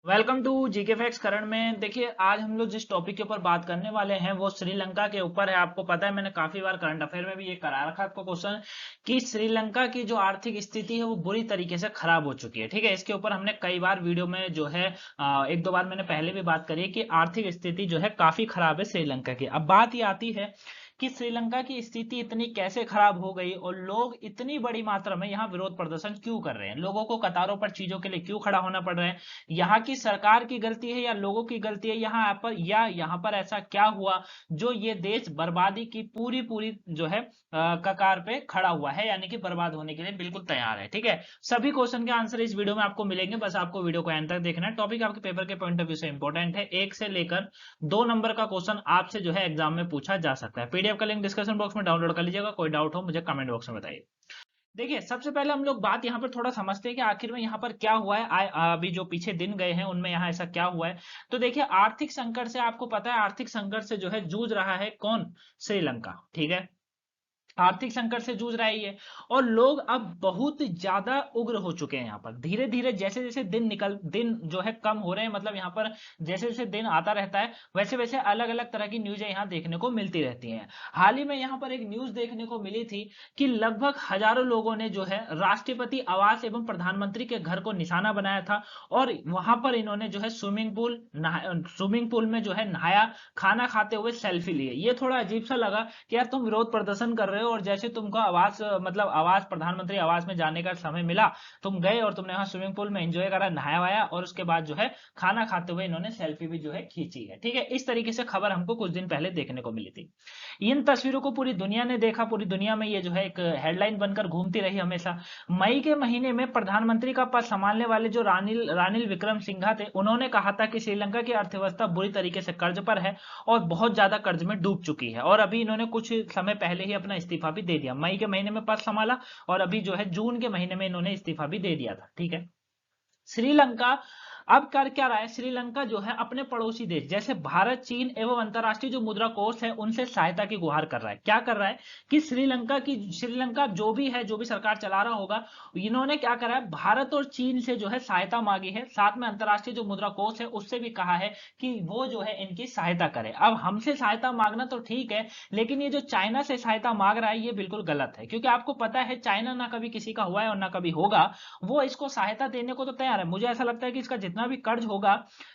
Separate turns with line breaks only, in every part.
Welcome to GK facts करण में। देखिए, आज हम लोग जिस टॉपिक के ऊपर बात करने वाले हैं वो श्रीलंका के ऊपर है। आपको पता है, मैंने काफी बार करंट अफेयर में भी ये करा रखा आपको क्वेश्चन कि श्रीलंका की जो आर्थिक स्थिति है वो बुरी तरीके से खराब हो चुकी है। ठीक है, इसके ऊपर हमने कई बार वीडियो में जो है एक दो बार मैंने पहले भी बात करी है कि आर्थिक स्थिति जो है काफी खराब है श्रीलंका की। अब बात ये आती है कि श्रीलंका की स्थिति इतनी कैसे खराब हो गई और लोग इतनी बड़ी मात्रा में यहाँ विरोध प्रदर्शन क्यों कर रहे हैं, लोगों को कतारों पर चीजों के लिए क्यों खड़ा होना पड़ रहा है। यहाँ की सरकार की गलती है या लोगों की गलती है यहाँ पर, या यहाँ पर ऐसा क्या हुआ जो ये देश बर्बादी की पूरी पूरी जो है कगार पे खड़ा हुआ है, यानी कि बर्बाद होने के लिए बिल्कुल तैयार है। ठीक है, सभी क्वेश्चन के आंसर इस वीडियो में आपको मिलेंगे, बस आपको वीडियो को एंड तक देखना है। टॉपिक आपके पेपर के पॉइंट ऑफ व्यू से इंपॉर्टेंट है, 1 से लेकर 2 नंबर का क्वेश्चन आपसे जो है एग्जाम में पूछा जा सकता है। पीडीएफ का लिंक डिस्क्रिप्शन बॉक्स में डाउनलोड कर लीजिएगा। कोई डाउट हो मुझे कमेंट बॉक्स में बताइए। देखिए, सबसे पहले हम लोग बात यहाँ पर थोड़ा समझते हैं कि आखिर में यहाँ पर क्या हुआ है। अभी जो पीछे दिन गए हैं उनमें यहाँ ऐसा क्या हुआ है। तो देखिए, आर्थिक संकट से, आपको पता है आर्थिक संकट से जो है जूझ रहा है कौन? श्रीलंका। ठीक है, आर्थिक संकट से जूझ रहा है ये। और लोग अब बहुत ज्यादा उग्र हो चुके हैं यहाँ पर। धीरे धीरे जैसे जैसे दिन जो है कम हो रहे हैं, मतलब यहाँ पर जैसे जैसे दिन आता रहता है वैसे वैसे अलग अलग तरह की न्यूज़ें यहाँ देखने को मिलती रहती हैं। हाल ही में यहाँ पर एक न्यूज़ देखने को मिली थी कि लगभग हजारों लोगों ने जो है राष्ट्रपति आवास एवं प्रधानमंत्री के घर को निशाना बनाया था। और वहां पर इन्होंने जो है स्विमिंग पूल में जो है नहाया, खाना खाते हुए सेल्फी लिए। ये थोड़ा अजीब सा लगा कि यार तुम विरोध प्रदर्शन कर रहे हो और जैसे तुमको आवास मतलब आवास प्रधानमंत्री आवास में जाने का समय मिला, तुम गए और तुमने वहां स्विमिंग पूल में एंजॉय करा, नहाया वाया, और उसके बाद जो है खाना खाते हुए इन्होंने सेल्फी भी जो है खींची है। ठीक है, इस तरीके से खबर हमको कुछ दिन पहले देखने को मिली थी। इन तस्वीरों को पूरी दुनिया ने देखा, पूरी दुनिया में ये जो है एक हेडलाइन बनकर घूमती रही हमेशा। मई के महीने में प्रधानमंत्री का पद संभालने वाले जो रानिल रानिल विक्रमसिंघा थे, उन्होंने कहा था कि श्रीलंका की अर्थव्यवस्था बुरी तरीके से कर्ज पर है और बहुत ज्यादा कर्ज में डूब चुकी है। और अभी इन्होंने कुछ समय पहले ही अपना इस्तीफा भी दे दिया। मई के महीने में पद संभाला और अभी जो है जून के महीने में इन्होंने इस्तीफा भी दे दिया था। ठीक है, श्रीलंका अब कर क्या रहा है? श्रीलंका जो है अपने पड़ोसी देश जैसे भारत, चीन एवं अंतरराष्ट्रीय जो मुद्रा कोष है उनसे सहायता की गुहार कर रहा है। क्या कर रहा है कि श्रीलंका जो भी है, जो भी सरकार चला रहा होगा, इन्होंने क्या करा है, भारत और चीन से जो है सहायता मांगी है। साथ में अंतरराष्ट्रीय जो मुद्रा कोष है उससे भी कहा है कि वो जो है इनकी सहायता करे। अब हमसे सहायता मांगना तो ठीक है, लेकिन ये जो चाइना से सहायता मांग रहा है ये बिल्कुल गलत है, क्योंकि आपको पता है चाइना ना कभी किसी का हुआ है और ना कभी होगा। वो इसको सहायता देने को तो तैयार है। मुझे ऐसा लगता है कि इसका जितना भी कर्ज होगा,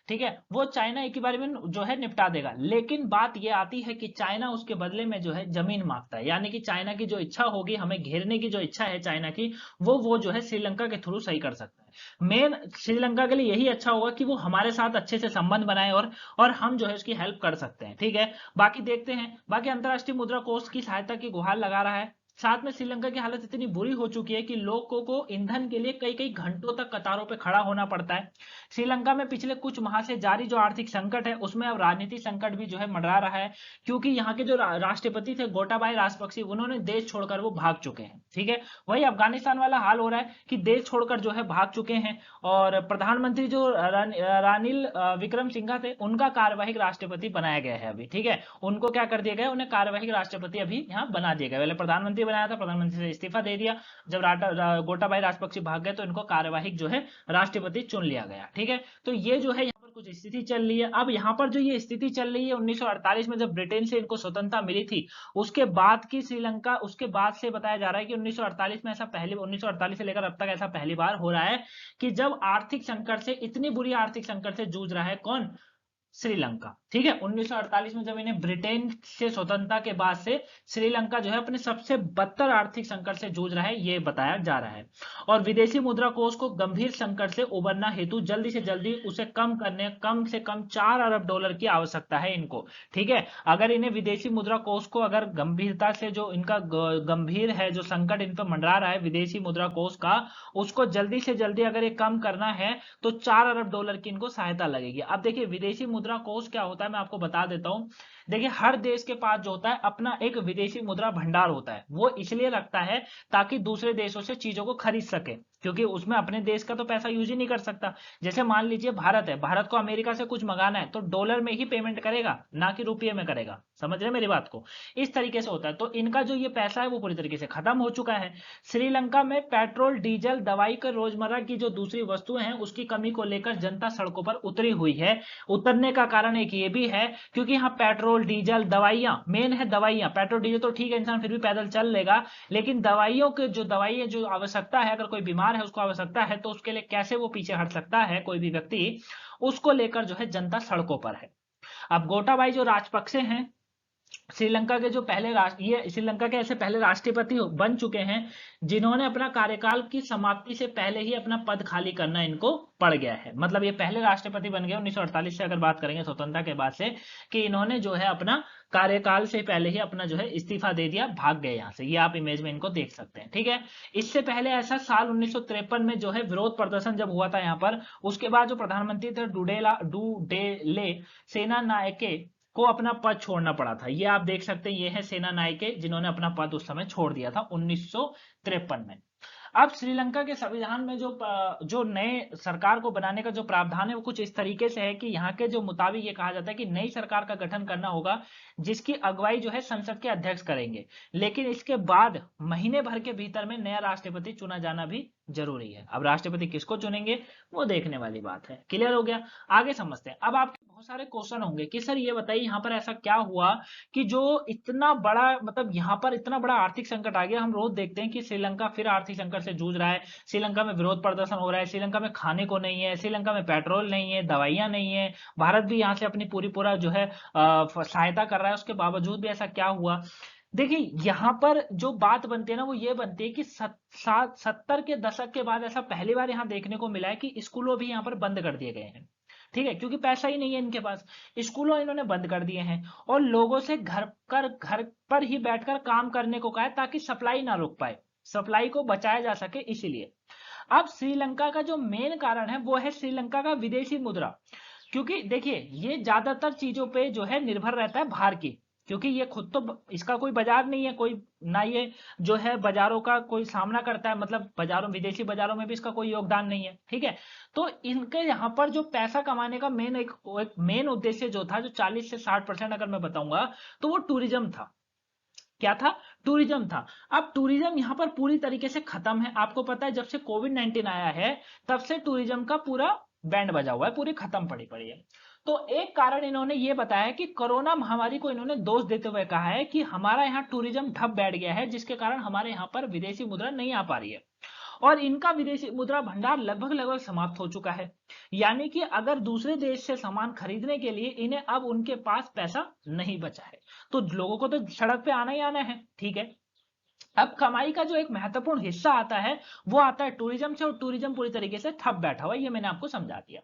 ठीक है, वो चाइना एक ही बार में जो है निपटा देगा। लेकिन बात ये आती है कि चाइना उसके बदले में जो है जमीन मांगता है, यानी कि चाइना की जो इच्छा होगी, हमें घेरने की जो इच्छा है चाइना की, वो जो है श्रीलंका के थ्रू सही कर सकता है। मेन श्रीलंका के लिए यही अच्छा होगा कि वो हमारे साथ अच्छे से संबंध बनाए और हम जो है उसकी हेल्प कर सकते हैं। ठीक है, बाकी देखते हैं। बाकी अंतरराष्ट्रीय मुद्रा कोष की सहायता की गुहार लगा रहा है। साथ में श्रीलंका की हालत इतनी बुरी हो चुकी है कि लोगों को ईंधन के लिए कई कई घंटों तक कतारों पे खड़ा होना पड़ता है। श्रीलंका में पिछले कुछ माह से जारी जो आर्थिक संकट है उसमें अब राजनीतिक संकट भी जो है मंडरा रहा है, क्योंकि यहाँ के जो राष्ट्रपति थे गोटाबाया राजपक्षे, उन्होंने देश छोड़कर वो भाग चुके हैं। ठीक है, वही अफगानिस्तान वाला हाल हो रहा है कि देश छोड़कर जो है भाग चुके हैं। और प्रधानमंत्री जो रानिल विक्रमसिंघा थे उनका कार्यवाहक राष्ट्रपति बनाया गया है अभी। ठीक है, उनको क्या कर दिया गया, उन्हें कार्यवाहक राष्ट्रपति अभी यहाँ बना दिया गया। पहले प्रधानमंत्री बनाया था, प्रधानमंत्री से इस्तीफा दे दिया। जब गोटाबाया राजपक्षे भाग गए तो इनको कार्यवाहक जो है राष्ट्रपति चुन लिया गया। ठीक है, तो ये जो है यहाँ पर कुछ स्थिति चल रही है। अब यहाँ पर जो ये स्थिति चल रही है 1948 में जब ब्रिटेन से इनको स्वतंत्रता मिली थी, उसके बाद की श्रीलंका, उसके बाद से बताया जा रहा है कि 1948 में ऐसा पहले 1948 से लेकर अब तक ऐसा पहली बार हो रहा है कि जब आर्थिक संकट से, इतनी बुरी आर्थिक संकट से जूझ रहा है कौन? श्रीलंका। ठीक है, 1948 में जब इन्हें ब्रिटेन से स्वतंत्रता के बाद से श्रीलंका जो है अपने सबसे बदतर आर्थिक संकट से जूझ रहा है, ये बताया जा रहा है। और विदेशी मुद्रा कोष को गंभीर संकट से उबरना हेतु जल्दी से जल्दी उसे कम करने कम से कम $4 अरब की आवश्यकता है इनको। ठीक है, अगर इन्हें विदेशी मुद्रा कोष को अगर गंभीरता से, जो इनका गंभीर है जो संकट इन पर मंडरा रहा है विदेशी मुद्रा कोष का, उसको जल्दी से जल्दी अगर ये कम करना है तो $4 अरब की इनको सहायता लगेगी। अब देखिए, विदेशी मुद्रा कोष क्या होता होता है मैं आपको बता देता हूं। देखिए हर देश के पास जो होता है अपना एक विदेशी मुद्रा भंडार होता है, वो इसलिए रखता है ताकि दूसरे देशों से चीजों को खरीद सके, क्योंकि उसमें अपने देश का तो पैसा यूज ही नहीं कर सकता। जैसे मान लीजिए भारत है, भारत को अमेरिका से कुछ मंगाना है तो डॉलर में ही पेमेंट करेगा, ना कि रुपये में करेगा। समझ रहे मेरी बात को? इस तरीके से होता है। तो इनका जो ये पैसा है वो पूरी तरीके से खत्म हो चुका है। श्रीलंका में पेट्रोल, डीजल, दवाई का रोजमर्रा की जो दूसरी वस्तुएं हैं उसकी कमी को लेकर जनता सड़कों पर उतरी हुई है। उतरने का कारण एक ये भी है क्योंकि यहाँ पेट्रोल, डीजल, दवाइयां मेन है। दवाइयां, पेट्रोल डीजल तो ठीक है इंसान फिर भी पैदल चल लेगा, लेकिन दवाइयों के जो दवाई जो आवश्यकता है, अगर कोई बीमार है उसको आवश्यकता है तो उसके लिए कैसे वो पीछे हट सकता है कोई भी व्यक्ति, उसको लेकर जो है जनता सड़कों पर है। अब गोटाबाई जो राजपक्षे हैं, श्रीलंका के जो पहले ये श्रीलंका के ऐसे पहले राष्ट्रपति बन चुके हैं जिन्होंने अपना कार्यकाल की समाप्ति से पहले ही अपना पद खाली करना इनको पड़ गया है। मतलब ये पहले राष्ट्रपति बन गए 1948 से, अगर बात करेंगे स्वतंत्रता के बाद से, कि इन्होंने जो है अपना कार्यकाल से पहले ही अपना जो है इस्तीफा दे दिया, भाग गए यहाँ से। ये आप इमेज में इनको देख सकते हैं, ठीक है। इससे पहले ऐसा साल 1953 में जो है विरोध प्रदर्शन जब हुआ था यहाँ पर, उसके बाद जो प्रधानमंत्री थे डुडेले सेना नायके को अपना पद छोड़ना पड़ा था। ये आप देख सकते हैं, ये है सेना नायके जिन्होंने अपना पद उस समय छोड़ दिया था 1953 में। अब श्रीलंका के संविधान में जो नए सरकार को बनाने का जो प्रावधान है वो कुछ इस तरीके से है कि यहाँ के जो मुताबिक ये कहा जाता है कि नई सरकार का गठन करना होगा जिसकी अगुवाई जो है संसद के अध्यक्ष करेंगे, लेकिन इसके बाद महीने भर के भीतर में नया राष्ट्रपति चुना जाना भी जरूरी है। अब राष्ट्रपति किसको चुनेंगे वो देखने वाली बात है। क्लियर हो गया? आगे समझते हैं। अब आपके बहुत सारे क्वेश्चन होंगे कि सर ये बताइए यहाँ पर ऐसा क्या हुआ कि जो इतना बड़ा, मतलब यहाँ पर इतना बड़ा आर्थिक संकट आ गया। हम रोज देखते हैं कि श्रीलंका फिर आर्थिक संकट से जूझ रहा है, श्रीलंका में विरोध प्रदर्शन हो रहा है, श्रीलंका में खाने को नहीं है, श्रीलंका में पेट्रोल नहीं है, दवाइयां नहीं है, भारत भी यहाँ से अपनी पूरा जो है सहायता कर रहा है, उसके बावजूद भी ऐसा क्या हुआ। देखिए यहाँ पर जो बात बनती है ना वो ये बनती है कि 70 के दशक के बाद ऐसा पहली बार यहाँ देखने को मिला है कि स्कूलों भी यहाँ पर बंद कर दिए गए हैं, ठीक है, क्योंकि पैसा ही नहीं है इनके पास। स्कूलों इन्होंने बंद कर दिए हैं और लोगों से घर पर ही बैठकर काम करने को कहा है ताकि सप्लाई ना रुक पाए, सप्लाई को बचाया जा सके। इसीलिए अब श्रीलंका का जो मेन कारण है वो है श्रीलंका का विदेशी मुद्रा, क्योंकि देखिए ये ज्यादातर चीजों पे जो है निर्भर रहता है बाहर की, क्योंकि ये खुद तो इसका कोई बाजार नहीं है, कोई ना ये जो है बाजारों का कोई सामना करता है, मतलब बाजारों, विदेशी बाजारों में भी इसका कोई योगदान नहीं है, ठीक है। तो इनके यहाँ पर जो पैसा कमाने का एक मेन उद्देश्य जो था, जो 40 से 60% अगर मैं बताऊंगा तो वो टूरिज्म था। क्या था? टूरिज्म था। अब टूरिज्म यहाँ पर पूरी तरीके से खत्म है। आपको पता है जब से कोविड-19 आया है तब से टूरिज्म का पूरा बैंड बजा हुआ है, पूरी खत्म पड़ी है। तो एक कारण इन्होंने ये बताया कि कोरोना महामारी को इन्होंने दोष देते हुए कहा है कि हमारा यहाँ टूरिज्म ठप बैठ गया है, जिसके कारण हमारे यहाँ पर विदेशी मुद्रा नहीं आ पा रही है और इनका विदेशी मुद्रा भंडार लगभग समाप्त हो चुका है। यानी कि अगर दूसरे देश से सामान खरीदने के लिए इन्हें अब उनके पास पैसा नहीं बचा है, तो लोगों को तो सड़क पे आना ही आना है, ठीक है। अब कमाई का जो एक महत्वपूर्ण हिस्सा आता है वो आता है टूरिज्म से, और टूरिज्म पूरी तरीके से ठप बैठा हुआ है, ये मैंने आपको समझा दिया।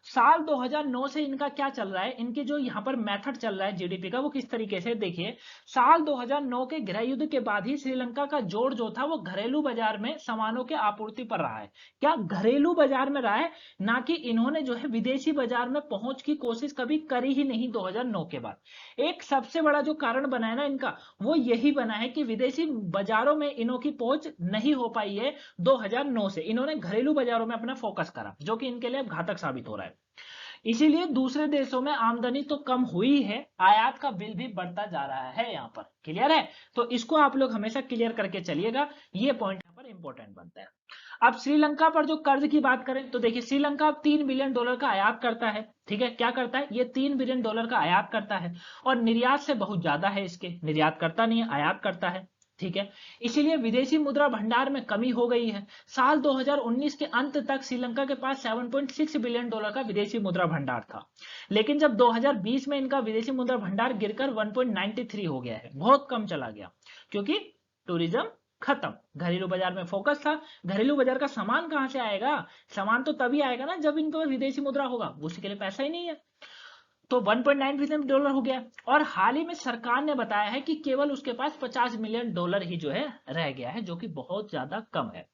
साल 2009 से इनका क्या चल रहा है, इनके जो यहाँ पर मेथड चल रहा है जीडीपी का वो किस तरीके से, देखिए साल 2009 के गृह युद्ध के बाद ही श्रीलंका का जोर जो था वो घरेलू बाजार में सामानों के आपूर्ति पर रहा है। क्या घरेलू बाजार में रहा है, ना कि इन्होंने जो है विदेशी बाजार में पहुंच की कोशिश कभी करी ही नहीं 2009 के बाद। एक सबसे बड़ा जो कारण बना है ना इनका, वो यही बना है कि विदेशी बाजारों में इन्हों की पहुंच नहीं हो पाई है 2009 से। इन्होंने घरेलू बाजारों में अपना फोकस करा, जो कि इनके लिए घातक साबित हो रहा है। इसीलिए दूसरे देशों में आमदनी तो कम हुई है, आयात का बिल भी बढ़ता जा रहा है। यहाँ पर क्लियर है? तो इसको आप लोग हमेशा क्लियर करके चलिएगा, ये पॉइंट यहाँ पर इंपॉर्टेंट बनता है। अब श्रीलंका पर जो कर्ज की बात करें तो देखिए श्रीलंका अब $3 बिलियन का आयात करता है, ठीक है। क्या करता है? ये $3 बिलियन का आयात करता है और निर्यात से बहुत ज्यादा है इसके, निर्यात करता नहीं है, आयात करता है, ठीक है। इसीलिए विदेशी मुद्रा भंडार में कमी हो गई है। साल 2019 के अंत तक श्रीलंका के पास $7.6 बिलियन का विदेशी मुद्रा भंडार था, लेकिन जब 2020 में इनका विदेशी मुद्रा भंडार गिरकर 1.93 हो गया है, बहुत कम चला गया, क्योंकि टूरिज्म खत्म, घरेलू बाजार में फोकस था। घरेलू बाजार का सामान कहां से आएगा? सामान तो तभी आएगा ना जब इनके पास विदेशी मुद्रा होगा, उसके लिए पैसा ही नहीं है। तो $1.9 बिलियन हो गया, और हाल ही में सरकार ने बताया है कि केवल उसके पास $50 मिलियन ही जो है रह गया है, जो कि बहुत ज्यादा कम है।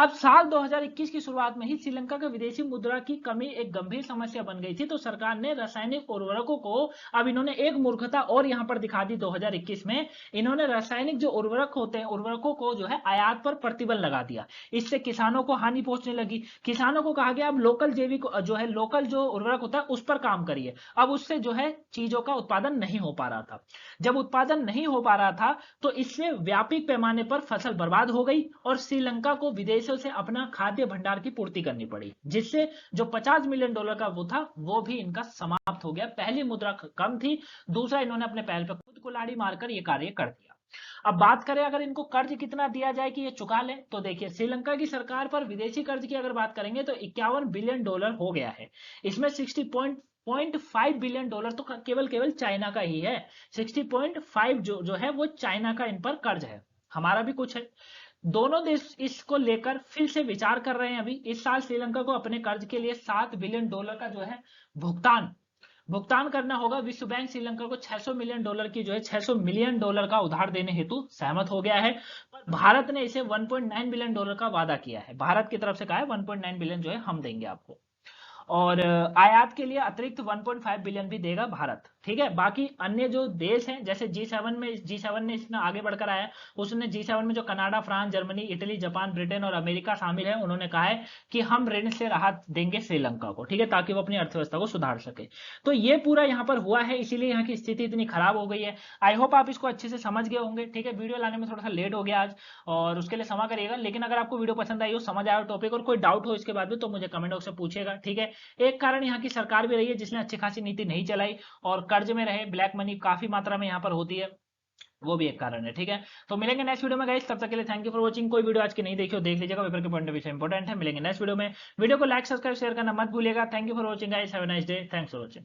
अब साल 2021 की शुरुआत में ही श्रीलंका के विदेशी मुद्रा की कमी एक गंभीर समस्या बन गई थी, तो सरकार ने रासायनिक उर्वरकों को, अब इन्होंने एक मूर्खता और यहां पर दिखा दी 2021 में, इन्होंने रासायनिक जो उर्वरक होते हैं उर्वरकों को जो है आयात पर प्रतिबंध लगा दिया। इससे किसानों को हानि पहुंचने लगी। किसानों को कहा गया अब लोकल जैविक जो है, लोकल जो उर्वरक होता है उस पर काम करिए। अब उससे जो है चीजों का उत्पादन नहीं हो पा रहा था। जब उत्पादन नहीं हो पा रहा था तो इससे व्यापक पैमाने पर फसल बर्बाद हो गई और श्रीलंका को विदेशों से अपना खाद्य भंडार की पूर्ति करनी पड़ी, जिससे जो $50 मिलियन का वो था वो भी इनका समाप्त हो गया। पहली मुद्रा कम थी, दूसरा इन्होंने अपने पैर पर खुद कुल्हाड़ी मारकर ये कार्य कर दिया। अब बात करें अगर इनको कर्ज कितना दिया जाए कि ये चुका लें, तो देखिए श्रीलंका की सरकार पर विदेशी कर्ज की अगर बात करेंगे तो $51 बिलियन हो गया है। इसमें 60.5 बिलियन डॉलर तो केवल चाइना का ही है। 60.5 जो है वो चाइना का इन पर कर्ज है, हमारा भी कुछ है। दोनों देश इसको लेकर फिर से विचार कर रहे हैं। अभी इस साल श्रीलंका को अपने कर्ज के लिए $7 बिलियन का जो है भुगतान करना होगा। विश्व बैंक श्रीलंका को $600 मिलियन की जो है $600 मिलियन का उधार देने हेतु सहमत हो गया है। पर भारत ने इसे $1.9 बिलियन का वादा किया है। भारत की तरफ से कहा है 1.9 बिलियन जो है हम देंगे आपको, और आयात के लिए अतिरिक्त 1.5 बिलियन भी देगा भारत। ठीक है, बाकी अन्य जो देश हैं जैसे G7 ने इसमें आगे बढ़कर आया, उसने G7 में जो Canada, France, Germany, Italy, Japan, Britain और अमेरिका शामिल है, उन्होंने कहा है कि हम ऋण से राहत देंगे श्रीलंका को, ठीक है, ताकि वो अपनी अर्थव्यवस्था को सुधार सके। तो ये पूरा यहाँ पर हुआ है, इसीलिए यहाँ की स्थिति इतनी खराब हो गई है। आई होप आप इसको अच्छे से समझ गए होंगे। ठीक है, वीडियो लाने में थोड़ा सा लेट हो गया आज, और उसके लिए क्षमा करिएगा। लेकिन अगर आपको वीडियो पसंद आई हो, समझ आया हो टॉपिक, और कोई डाउट हो इसके बाद में, तो मुझे कमेंट बॉक्स में पूछेगा। ठीक है, एक कारण यहाँ की सरकार भी रही है जिसने अच्छी खासी नीति नहीं चलाई और कर्ज में रहे, ब्लैक मनी काफी मात्रा में यहाँ पर होती है, वो भी एक कारण है। ठीक है, तो मिलेंगे नेक्स्ट वीडियो में गाइस, तब तक के लिए थैंक यू फॉर वॉचिंग। कोई वीडियो आज की नहीं देखी हो देख लीजिएगा, पेपर के पॉइंट ऑफ व्यू से इंपॉर्टेंट है। मिलेंगे नेक्स्ट वीडियो में। वीडियो को लाइक, सब्सक्राइब, शेयर करना मत भूलिएगा। Thank you for watching guys, have a nice day, thanks for watching.